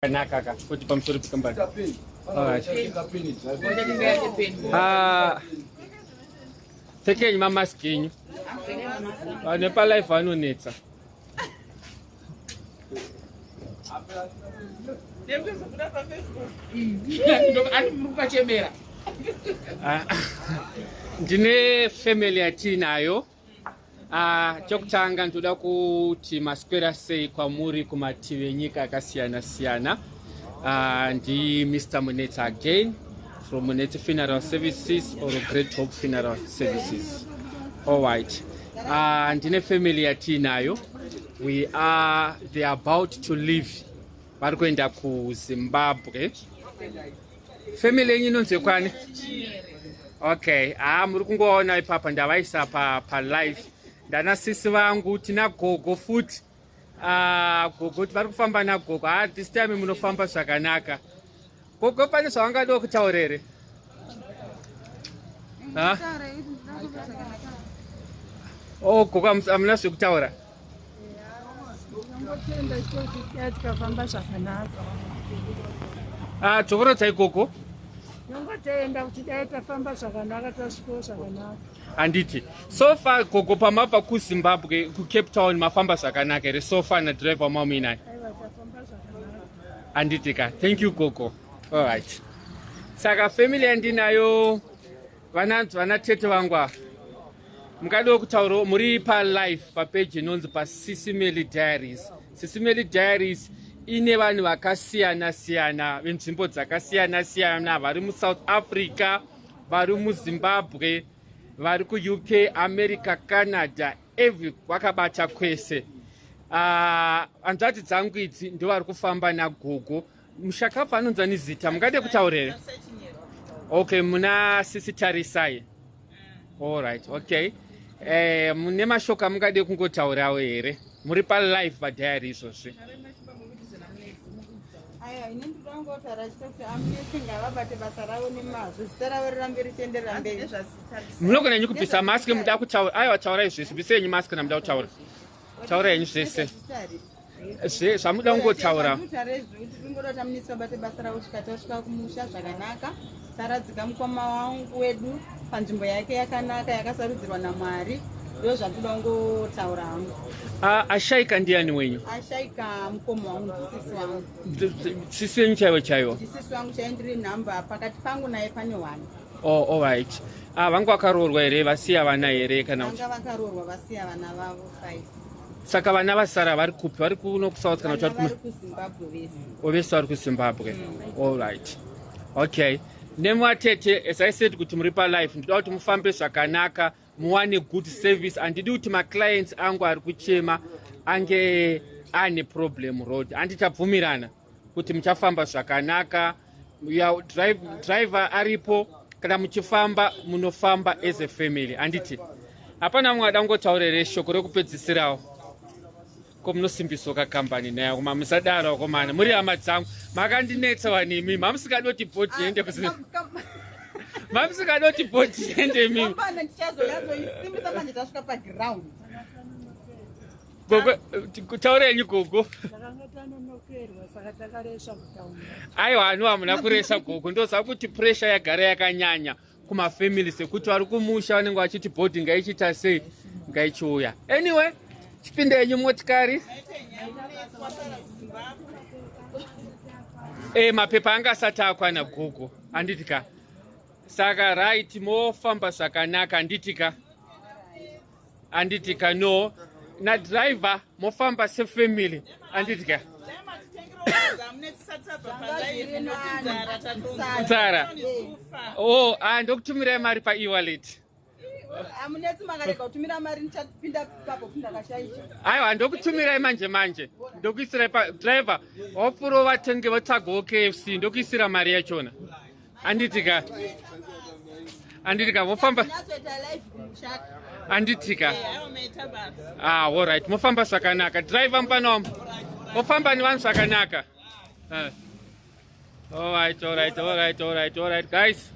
Kaka kuti pamusoro pekambani. Pfekei mamaski enyu. Vanhu palife vanonetsa. Ndine family yatinayo. Chokutanga ndoda kuti maswera sei kwamuri kumativi enyika akasiyana siyana. Ndi Mr. Munetsa again from Munetsa Funeral Services or Great Hope Funeral Services. All right. Ndine family yatinayo. They are about to leave. Vari kuenda kuZimbabwe. Family yenyu inonzi kwani? Okay. Muri kungoona ipapa ndavaisa pa live. Ndana sisi vangu tina gogo futi. Gogo vari kufamba nagogo. This time munofamba zvakanaka. Gogo pane zvawangada kutaurere? Oh, gogo hamuna zvekutaura? Dzokorodzai gogo. Anditi. So far gogo pamabva kuZimbabwe kuCape Town mafamba zvakanaka here. So far na driver maminai. Anditi ka. Thank you gogo. All right. Saka family yandinayo vana tete vangu. Mungada kutaura muri pa live pa page inonzi pa SIS MELLY Diaries. SIS MELLY Diaries ine vanhu vakasiyana siyana venzvimbo dzakasiyana siyana vari muSouth Africa, vari muZimbabwe, vari kuUK, America, Canada, every vakabata kwese. Hanzvadzi dzangu idzi ndo vari kufamba nagogo. Mushakafu anonzi nizita, mungade kutaurere? Okay, muna sisi tarisai. All right, okay. Mune mashoka mungade kungotaurawo here? Muri pa live pa diary izvozvi. Munogona henyu kubvisa mask muda kutaura. Aiwa taurai zvese. Bvisei henyu mask kana muda kutaura. Taurai henyu zvese. Zvamuda kungotaura. Taradzika mukoma wangu wedu panzvimbo yake yakanaka yakasarudzirwa naMwari. Ndo zvatoda kungotaura hangu. Ashaika ndiani wenyu? Ashaika mukoma wangu, sisi wangu. Sisi wenyu chaiwo? Sisi wangu chaindiri nhamba pakati pangu naye pane 1. Oh, all right. Vangu vakaroorwa here vasiya vana here kana kuti? Vanga vakaroorwa vasiya vana vavo 5. Saka vana vasara vari kupi? Vari kuno kuSouth kana kuti vari kuZimbabwe vese? Vese vari kuZimbabwe. All right. Okay. Nemuatete, as I said kuti muri pa life, ndoda kuti mufambe zvakanaka, muwane good service. Handidi kuti clients angu ari kuchema ange ane problem road. Handichabvumirana kuti muchafamba zvakanaka. Driver aripo, kana muchifamba munofamba as a family. Handiti. Hapana mwada ngotaurere shoko rekupedzisirawo. Ko munosimbisoka company nayo kuma musadaro komana. Muri hama dzangu makandinetsa vanimi. Mamusikadoti boti ende kusina. Mamusikadoti boti ende mimi. Hapana ndichazoyazoisimbisa manje tasvika pa ground. Gogo kutaura yenyu gogo. Aiwa anu hamuna kuresha gogo. Ndoza kuti pressure yagara yakanyanya kuma family sekuti vari kumusha vanenge vachiti bodi ngaichita sei ngaichiuya. Anyway, chipinde yenyu motikari. Mapepa anga asati akwana gogo. Anditika. Saka right mofamba zvakanaka anditika. Anditika no. Na driver mofamba se family. Anditika. Tsara. Oh, ndokutumirai mari pa e-wallet. Amunetsi makareka kutumira mari nichapinda papo pinda kashaisha. Aiwa ndokutumirai manje. Ndokuisira pa driver. Ofuro vatenge vatsago KFC ndokuisira mari yachona. Anditika. Anditika mofamba. Anditika. All right. Mofamba zvakanaka. Driver mpano. Mofamba ni vanhu zvakanaka. All right, guys.